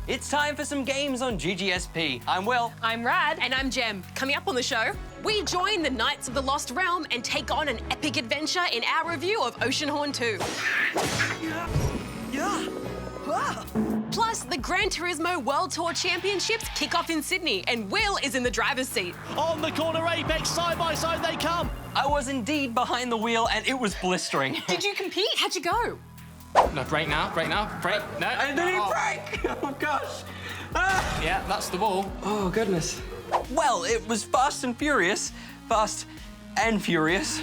It's time for some games on GGSP. I'm Will. I'm Rad. And I'm Jem. Coming up on the show, we join the Knights of the Lost Realm and take on an epic adventure in our review of Oceanhorn 2. Plus, the Gran Turismo World Tour Championships kick off in Sydney, and Will is in the driver's seat. On the corner apex, side by side they come. I was indeed behind the wheel and it was blistering. Did you compete? How'd you go? No, brake now, brake. No. I didn't brake! Oh gosh! Ah. Yeah, that's the wall. Oh goodness. Well, it was fast and furious. Fast and furious.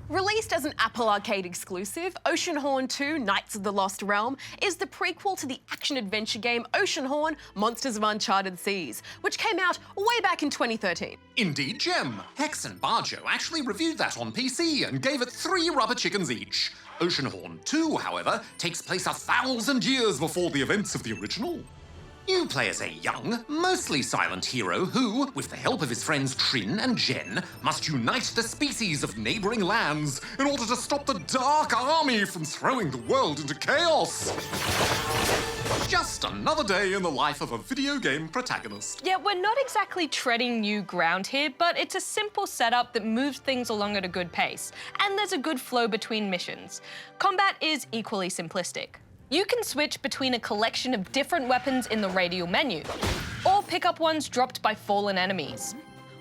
Released as an Apple Arcade exclusive, Oceanhorn 2 Knights of the Lost Realm is the prequel to the action-adventure game Oceanhorn Monsters of Uncharted Seas, which came out way back in 2013. Indeed, Jem. Hex and Barjo actually reviewed that on PC and gave it 3 rubber chickens each. Oceanhorn 2, however, takes place 1,000 years before the events of the original. You play as a young, mostly silent hero who, with the help of his friends Trin and Jen, must unite the species of neighbouring lands in order to stop the Dark Army from throwing the world into chaos. Just another day in the life of a video game protagonist. Yeah, we're not exactly treading new ground here, but it's a simple setup that moves things along at a good pace, and there's a good flow between missions. Combat is equally simplistic. You can switch between a collection of different weapons in the radial menu, or pick up ones dropped by fallen enemies.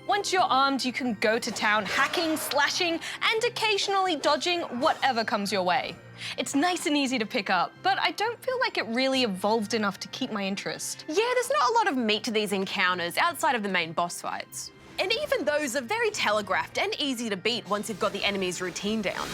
Once you're armed, you can go to town hacking, slashing, and occasionally dodging whatever comes your way. It's nice and easy to pick up, but I don't feel like it really evolved enough to keep my interest. Yeah, there's not a lot of meat to these encounters outside of the main boss fights. And even those are very telegraphed and easy to beat once you've got the enemy's routine down.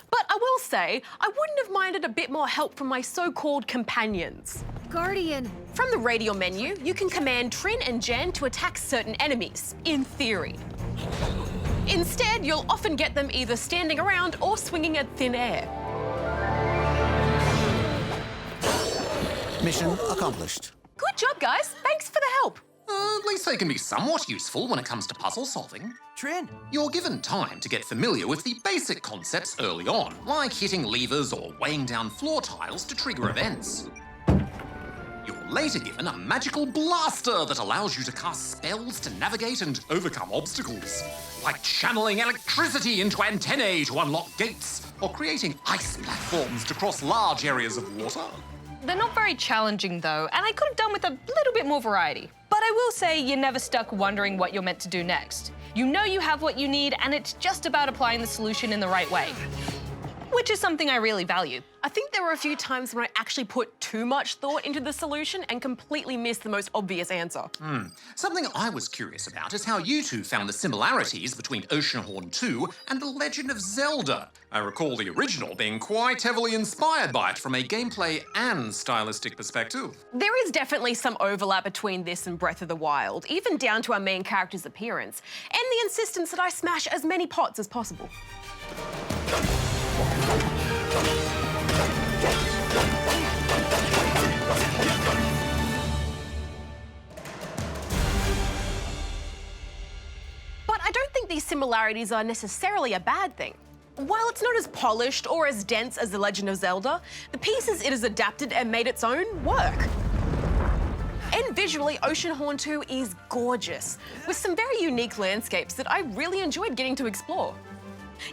But I will say, I wouldn't have minded a bit more help from my so-called companions. Guardian. From the radial menu, you can command Trin and Jen to attack certain enemies, in theory. Instead, you'll often get them either standing around or swinging at thin air. Mission accomplished. Good job, guys. Thanks for the help. At least they can be somewhat useful when it comes to puzzle solving. Trin. You're given time to get familiar with the basic concepts early on, like hitting levers or weighing down floor tiles to trigger events. You're later given a magical blaster that allows you to cast spells to navigate and overcome obstacles, like channeling electricity into antennae to unlock gates, or creating ice platforms to cross large areas of water. They're not very challenging though, and I could have done with a little bit more variety. But I will say you're never stuck wondering what you're meant to do next. You know you have what you need, and it's just about applying the solution in the right way, which is something I really value. I think there were a few times when I actually put too much thought into the solution and completely missed the most obvious answer. Something I was curious about is how you two found the similarities between Oceanhorn 2 and The Legend of Zelda. I recall the original being quite heavily inspired by it from a gameplay and stylistic perspective. There is definitely some overlap between this and Breath of the Wild, even down to our main character's appearance, and the insistence that I smash as many pots as possible. But I don't think these similarities are necessarily a bad thing. While it's not as polished or as dense as The Legend of Zelda, the pieces it has adapted and made its own work. And visually, Oceanhorn 2 is gorgeous, with some very unique landscapes that I really enjoyed getting to explore.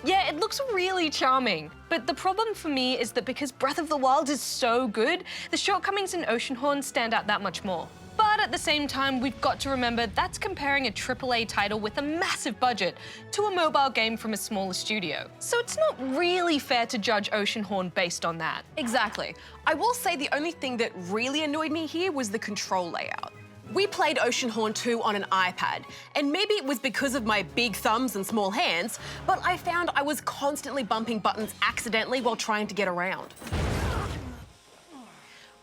Yeah, it looks really charming. But the problem for me is that because Breath of the Wild is so good, the shortcomings in Oceanhorn stand out that much more. But at the same time, we've got to remember that's comparing a AAA title with a massive budget to a mobile game from a smaller studio. So it's not really fair to judge Oceanhorn based on that. Exactly. I will say the only thing that really annoyed me here was the control layout. We played Oceanhorn 2 on an iPad, and maybe it was because of my big thumbs and small hands, but I found I was constantly bumping buttons accidentally while trying to get around,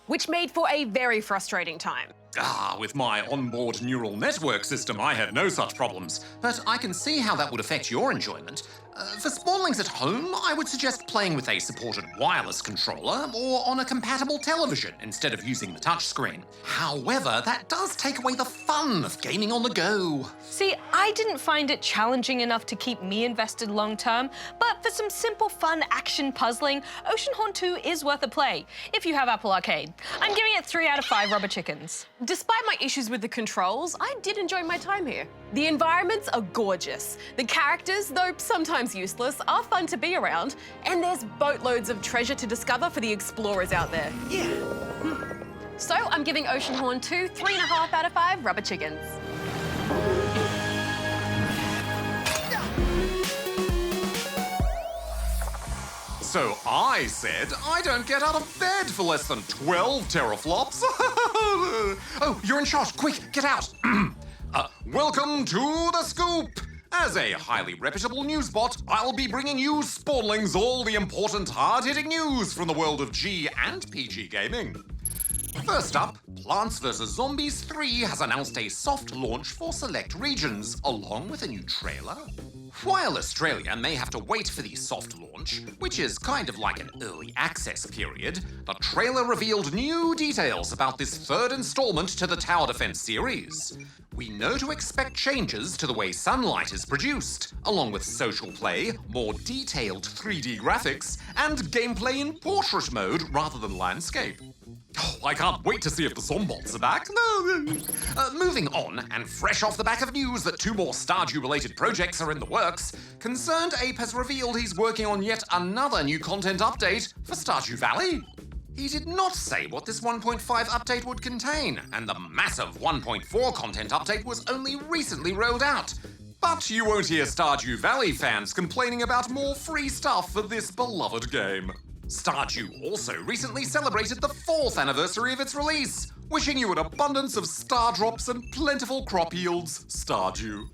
which made for a very frustrating time. With my onboard neural network system, I had no such problems. But I can see how that would affect your enjoyment. For spawnlings at home, I would suggest playing with a supported wireless controller or on a compatible television instead of using the touchscreen. However, that does take away the fun of gaming on the go. See, I didn't find it challenging enough to keep me invested long term, but for some simple, fun action puzzling, Oceanhorn 2 is worth a play, if you have Apple Arcade. I'm giving it 3 out of 5 rubber chickens. Despite my issues with the controls, I did enjoy my time here. The environments are gorgeous. The characters, though sometimes useless, are fun to be around. And there's boatloads of treasure to discover for the explorers out there. So I'm giving Oceanhorn 2 3.5 out of 5 rubber chickens. So I said I don't get out of bed for less than 12 teraflops. Oh, you're in shot. Quick, get out. Welcome to The Scoop. As a highly reputable news bot, I'll be bringing you spawnlings all the important hard-hitting news from the world of G and PG gaming. First up, Plants vs. Zombies 3 has announced a soft launch for select regions, along with a new trailer. While Australia may have to wait for the soft launch, which is kind of like an early access period, the trailer revealed new details about this third installment to the Tower Defense series. We know to expect changes to the way sunlight is produced, along with social play, more detailed 3D graphics, and gameplay in portrait mode rather than landscape. Oh, I can't wait to see if the Zombots are back. Moving on, and fresh off the back of news that 2 more Stardew-related projects are in the works, Concerned Ape has revealed he's working on yet another new content update for Stardew Valley. He did not say what this 1.5 update would contain, and the massive 1.4 content update was only recently rolled out. But you won't hear Stardew Valley fans complaining about more free stuff for this beloved game. Stardew also recently celebrated the 4th anniversary of its release, wishing you an abundance of star drops and plentiful crop yields, Stardew.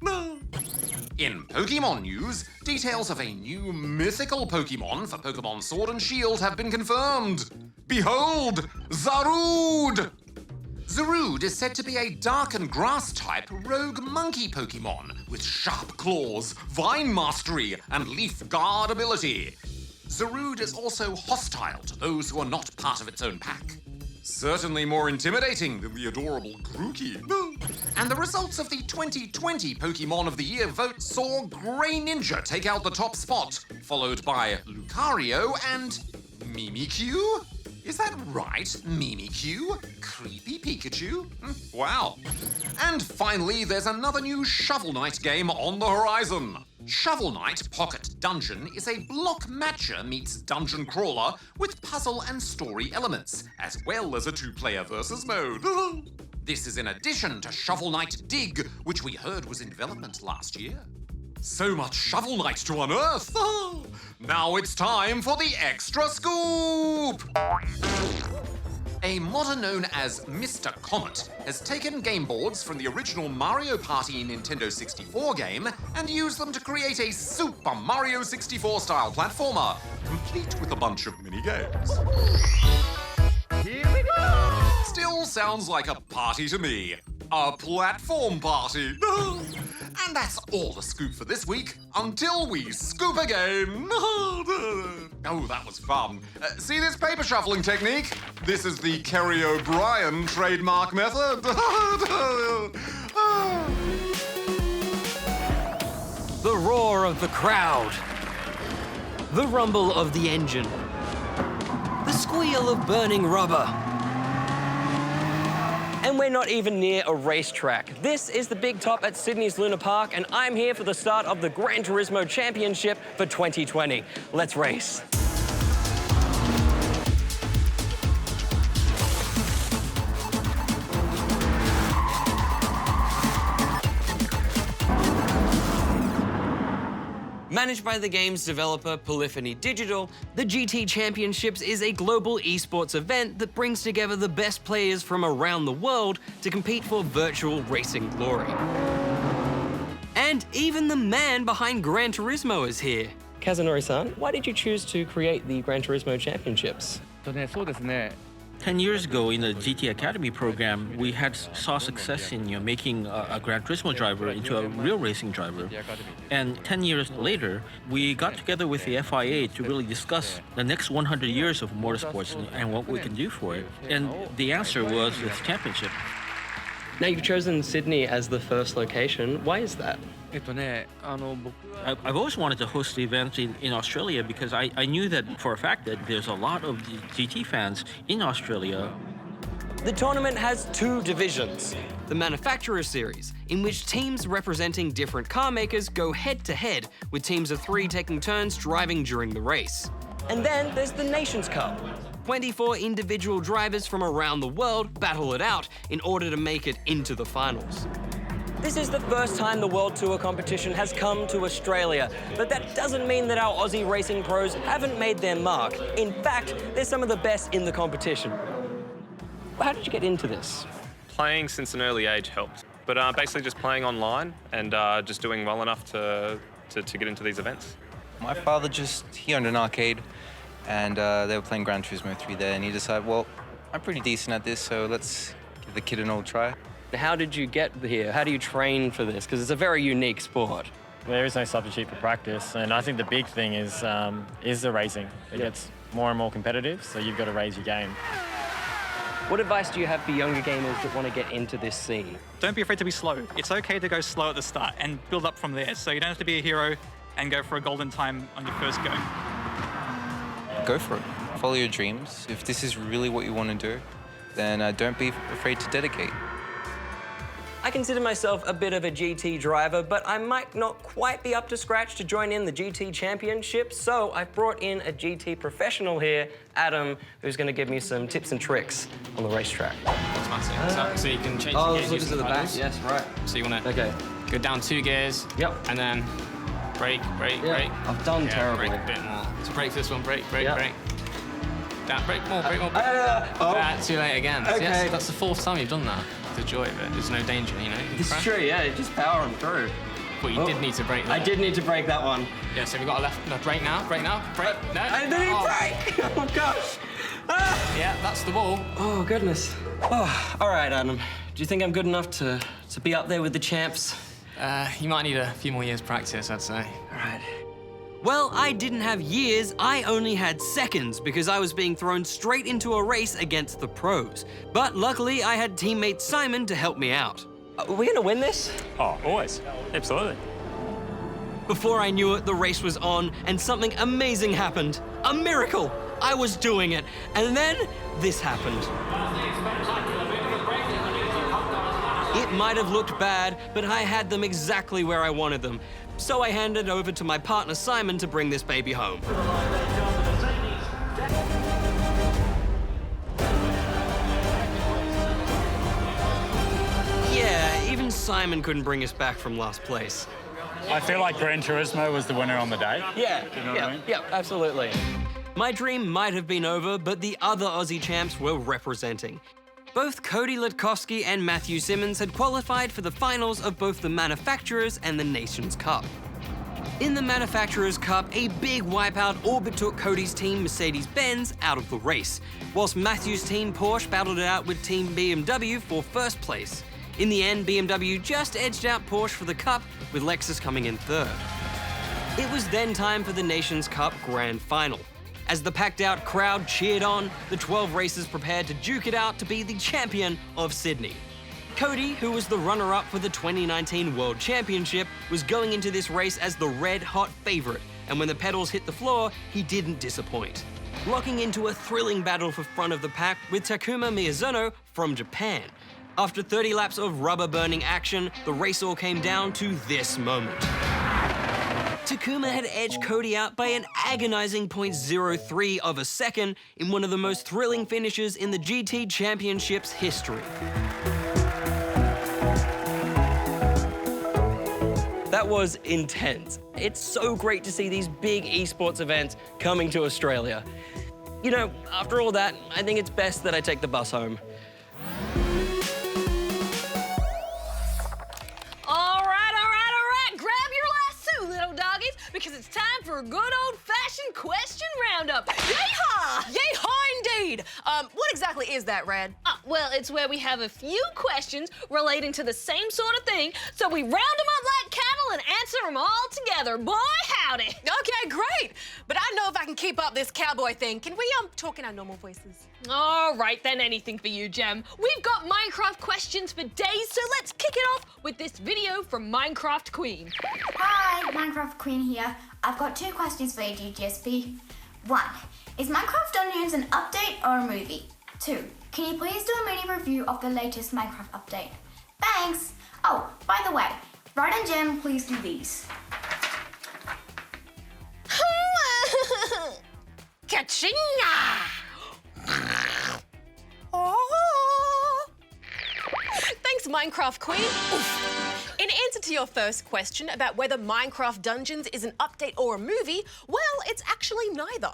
In Pokemon news, details of a new mythical Pokemon for Pokemon Sword and Shield have been confirmed. Behold, Zarude! Zarude is said to be a dark and grass-type rogue monkey Pokemon with sharp claws, vine mastery, and leaf guard ability. Zarude is also hostile to those who are not part of its own pack. Certainly more intimidating than the adorable Grookey. And the results of the 2020 Pokemon of the Year vote saw Greninja take out the top spot, followed by Lucario and Mimikyu? Is that right, Mimikyu? Creepy Pikachu? Wow. And finally, there's another new Shovel Knight game on the horizon. Shovel Knight Pocket Dungeon is a block matcher meets dungeon crawler with puzzle and story elements, as well as a 2-player versus mode. This is in addition to Shovel Knight Dig, which we heard was in development last year. So much Shovel Knight to unearth! Now it's time for the Extra Scoop! A modder known as Mr. Comet has taken game boards from the original Mario Party Nintendo 64 game and used them to create a Super Mario 64-style platformer, complete with a bunch of mini-games. Here we go! Still sounds like a party to me. A platform party. And that's all the scoop for this week, until we scoop again. Oh, that was fun. See this paper shuffling technique? This is the Kerry O'Brien trademark method. The roar of the crowd. The rumble of the engine. The squeal of burning rubber. And we're not even near a racetrack. This is the Big Top at Sydney's Luna Park, and I'm here for the start of the Gran Turismo Championship for 2020. Let's race. Managed by the game's developer Polyphony Digital, the GT Championships is a global esports event that brings together the best players from around the world to compete for virtual racing glory. And even the man behind Gran Turismo is here. Kazunori-san, why did you choose to create the Gran Turismo Championships? そうですね。10 years ago in the GT Academy program, we saw success in making a Gran Turismo driver into a real racing driver. And 10 years later, we got together with the FIA to really discuss the next 100 years of motorsports and what we can do for it. And the answer was this championship. Now, you've chosen Sydney as the first location. Why is that? I've always wanted to host the event in Australia because I knew that for a fact that there's a lot of GT fans in Australia. The tournament has two divisions. The Manufacturer Series, in which teams representing different car makers go head-to-head, with teams of 3 taking turns driving during the race. And then there's the Nations Cup. 24 individual drivers from around the world battle it out in order to make it into the finals. This is the first time the World Tour competition has come to Australia, but that doesn't mean that our Aussie racing pros haven't made their mark. In fact, they're some of the best in the competition. How did you get into this? Playing since an early age helped, but basically just playing online and just doing well enough to get into these events. My father he owned an arcade, and they were playing Gran Turismo 3 there, and he decided, well, I'm pretty decent at this, so let's give the kid an old try. How did you get here? How do you train for this? Because it's a very unique sport. There is no substitute for practice, and I think the big thing is the racing. It gets more and more competitive, so you've got to raise your game. What advice do you have for younger gamers that want to get into this scene? Don't be afraid to be slow. It's okay to go slow at the start and build up from there, so you don't have to be a hero and go for a golden time on your first go. Go for it. Follow your dreams. If this is really what you want to do, then don't be afraid to dedicate. I consider myself a bit of a GT driver, but I might not quite be up to scratch to join in the GT Championship, so I've brought in a GT professional here, Adam, who's going to give me some tips and tricks on the racetrack. Automatic. So you can change the gears using the pedals. Yes, right. So you want to go down 2 gears. Yep. And then brake. I've done terribly. Brake a bit more. So brake this one, brake. Down, brake more. Too late again. Okay. So yes, that's the 4th time you've done that. The joy of it. There's no danger, you know. It's true, yeah. Just power them through. But you did need to brake that. I did need to brake that one. Yeah, so we've got a left. Brake now. Brake. No. I didn't brake! Oh, gosh. Yeah, that's the wall. Oh, goodness. Oh, all right, Adam. Do you think I'm good enough to be up there with the champs? You might need a few more years practice, I'd say. All right. Well, I didn't have years, I only had seconds because I was being thrown straight into a race against the pros. But luckily, I had teammate Simon to help me out. Are we gonna win this? Oh, always. Absolutely. Before I knew it, the race was on and something amazing happened. A miracle! I was doing it. And then this happened. It might have looked bad, but I had them exactly where I wanted them. So I handed over to my partner Simon to bring this baby home. Yeah, even Simon couldn't bring us back from last place. I feel like Gran Turismo was the winner on the day. Yeah, You know what I mean? yeah, absolutely. My dream might have been over, but the other Aussie champs were representing. Both Cody Latkovski and Matthew Simmons had qualified for the finals of both the Manufacturers and the Nations Cup. In the Manufacturers Cup, a big wipeout overtook Cody's team Mercedes-Benz out of the race, whilst Matthew's team Porsche battled it out with Team BMW for first place. In the end, BMW just edged out Porsche for the Cup, with Lexus coming in 3rd. It was then time for the Nations Cup Grand Final. As the packed-out crowd cheered on, the 12 racers prepared to duke it out to be the champion of Sydney. Cody, who was the runner-up for the 2019 World Championship, was going into this race as the red-hot favourite, and when the pedals hit the floor, he didn't disappoint. Locking into a thrilling battle for front of the pack with Takuma Miyazono from Japan. After 30 laps of rubber-burning action, the race all came down to this moment. Takuma had edged Cody out by an agonizing 0.03 of a second in one of the most thrilling finishes in the GT Championship's history. That was intense. It's so great to see these big esports events coming to Australia. You know, after all that, I think it's best that I take the bus home. Because it's time for a good old-fashioned question roundup. Yeehaw! Yay-hindy! Arcade! What exactly is that, Rad? Well, it's where we have a few questions relating to the same sort of thing, so we round them up like cattle and answer them all together. Boy, howdy! Okay, great! But I don't know if I can keep up this cowboy thing. Can we, talk in our normal voices? All right, then, anything for you, Gem. We've got Minecraft questions for days, so let's kick it off with this video from Minecraft Queen. Hi, Minecraft Queen here. I've got 2 questions for you, GGSP. 1. Is Minecraft Dungeons an update or a movie? 2. Can you please do a mini review of the latest Minecraft update? Thanks! Oh, by the way, Rod and Gem, please do these. Ka-chinga! Oh. Thanks, Minecraft Queen. Oof. In answer to your first question about whether Minecraft Dungeons is an update or a movie, well, it's actually neither.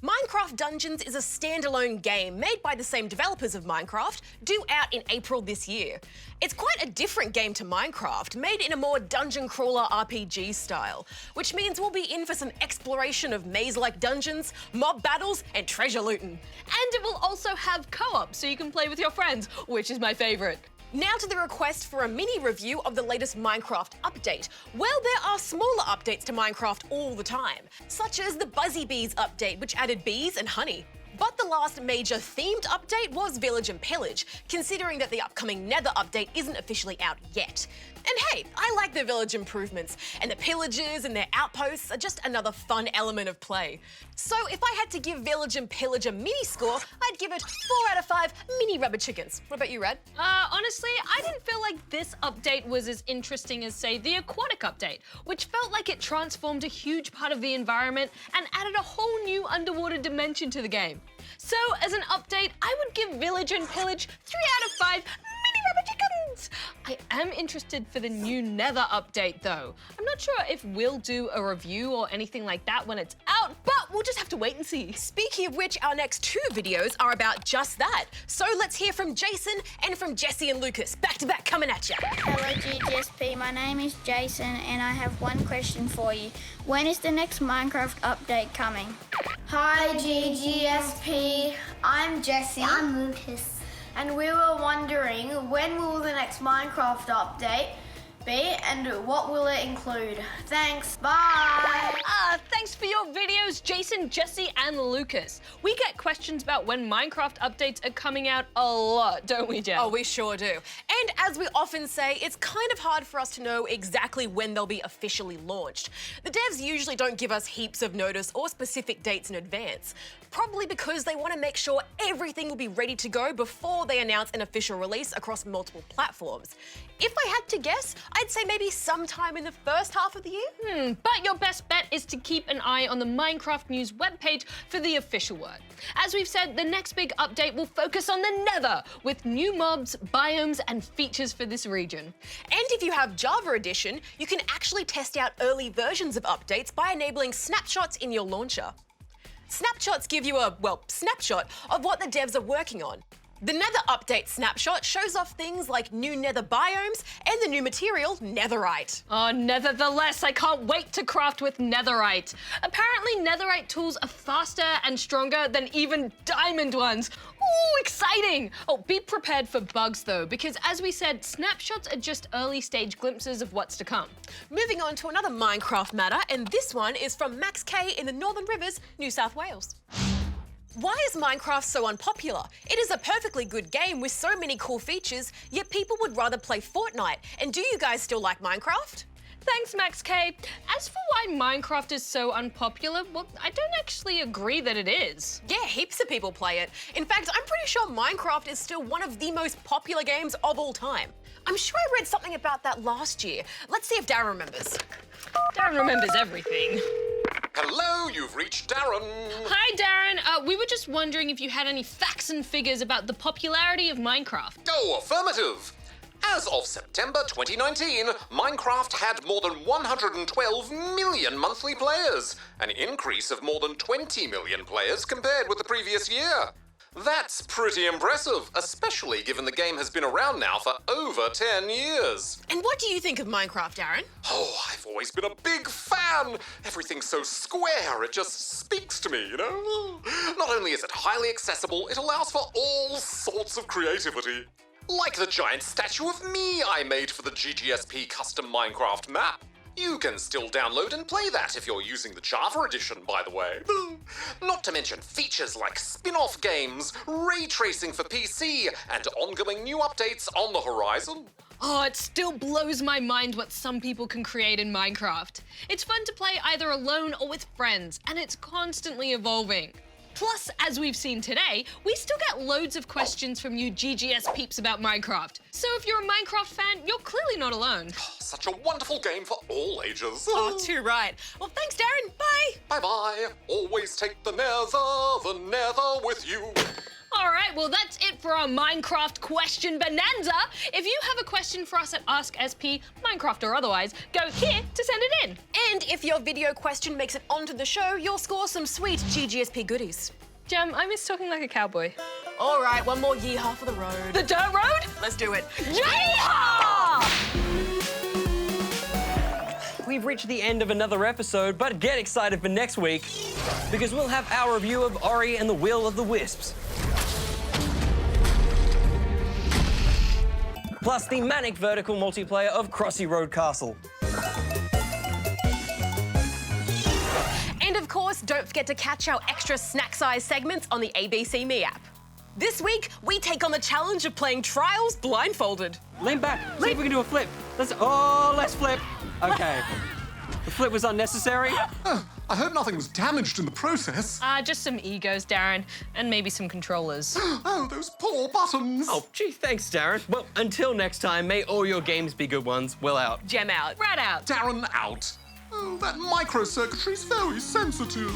Minecraft Dungeons is a standalone game made by the same developers of Minecraft, due out in April this year. It's quite a different game to Minecraft, made in a more dungeon crawler RPG style, which means we'll be in for some exploration of maze-like dungeons, mob battles, and treasure looting. And it will also have co-op, so you can play with your friends, which is my favourite. Now to the request for a mini review of the latest Minecraft update. Well, there are smaller updates to Minecraft all the time, such as the Buzzy Bees update, which added bees and honey. But the last major themed update was Village and Pillage, considering that the upcoming Nether update isn't officially out yet. And hey, I like the village improvements, and the pillagers and their outposts are just another fun element of play. So if I had to give Village and Pillage a mini score, I'd give it 4 out of 5 mini rubber chickens. What about you, Rad? Honestly, I didn't feel like this update was as interesting as, say, the Aquatic update, which felt like it transformed a huge part of the environment and added a whole new underwater dimension to the game. So, as an update, I would give Village and Pillage 3 out of 5 mini rubber chickens. I am interested for the new Nether update, though. I'm not sure if we'll do a review or anything like that when it's out, but we'll just have to wait and see. Speaking of which, our next 2 videos are about just that. So let's hear from Jason and from Jesse and Lucas, back to back, coming at ya. Hello, GGSP. My name is Jason, and I have one question for you. When is the next Minecraft update coming? Hi, GGSP. I'm Jesse. I'm Lucas. And we were wondering, when will the next Minecraft update be, and what will it include? Thanks, bye! Thanks for your videos, Jason, Jesse, and Lucas. We get questions about when Minecraft updates are coming out a lot, don't we, Jen? Oh, we sure do. And as we often say, it's kind of hard for us to know exactly when they'll be officially launched. The devs usually don't give us heaps of notice or specific dates in advance, probably because they want to make sure everything will be ready to go before they announce an official release across multiple platforms. If I had to guess, I'd say maybe sometime in the first half of the year. But your best bet is to keep an eye on the Minecraft News webpage for the official word. As we've said, the next big update will focus on the Nether, with new mobs, biomes, and features for this region. And if you have Java Edition, you can actually test out early versions of updates by enabling snapshots in your launcher. Snapshots give you a, well, snapshot of what the devs are working on. The Nether update snapshot shows off things like new Nether biomes and the new material, netherite. Oh, nevertheless, I can't wait to craft with netherite. Apparently, netherite tools are faster and stronger than even diamond ones. Ooh, exciting! Oh, be prepared for bugs though, because as we said, snapshots are just early stage glimpses of what's to come. Moving on to another Minecraft matter, and this one is from Max K in the Northern Rivers, New South Wales. Why is Minecraft so unpopular? It is a perfectly good game with so many cool features, yet people would rather play Fortnite. And do you guys still like Minecraft? Thanks, Max K. As for why Minecraft is so unpopular, well, I don't actually agree that it is. Yeah, heaps of people play it. In fact, I'm pretty sure Minecraft is still one of the most popular games of all time. I'm sure I read something about that last year. Let's see if Darren remembers. Darren remembers everything. Hello, you've reached Darren. Hi, Darren. We were just wondering if you had any facts and figures about the popularity of Minecraft. Oh, affirmative. As of September 2019, Minecraft had more than 112 million monthly players, an increase of more than 20 million players compared with the previous year. That's pretty impressive, especially given the game has been around now for over 10 years. And what do you think of Minecraft, Darren? Oh, I've always been a big fan. Everything's so square, it just speaks to me, you know? Not only is it highly accessible, it allows for all sorts of creativity. Like the giant statue of me I made for the GGSP custom Minecraft map. You can still download and play that if you're using the Java edition, by the way. Not to mention features like spin-off games, ray tracing for PC, and ongoing new updates on the horizon. Oh, it still blows my mind what some people can create in Minecraft. It's fun to play either alone or with friends, and it's constantly evolving. Plus, as we've seen today, we still get loads of questions from you GGS peeps about Minecraft. So if you're a Minecraft fan, you're clearly not alone. Such a wonderful game for all ages. Oh, too right. Well, thanks, Darren. Bye. Bye-bye. Always take the nether with you. All right, well, that's it for our Minecraft question bonanza. If you have a question for us at Ask SP, Minecraft or otherwise, go here to send it in. And if your video question makes it onto the show, you'll score some sweet GGSP goodies. Jem, I miss talking like a cowboy. All right, one more yeehaw for the road. The dirt road? Let's do it. Yeehaw! We've reached the end of another episode, but get excited for next week, because we'll have our review of Ori and the Will of the Wisps. Plus the manic vertical multiplayer of Crossy Road Castle. And of course, don't forget to catch our extra snack-sized segments on the ABC Me app. This week, we take on the challenge of playing Trials blindfolded. Lean back, see if we can do a flip. Let's flip. Okay. The flip was unnecessary. I hope nothing was damaged in the process. Just some egos, Darren, and maybe some controllers. Oh, those poor buttons. Oh, gee, thanks, Darren. Well, until next time, may all your games be good ones. Will out. Gem out. Rat out. Darren out. Oh, that microcircuitry's very sensitive.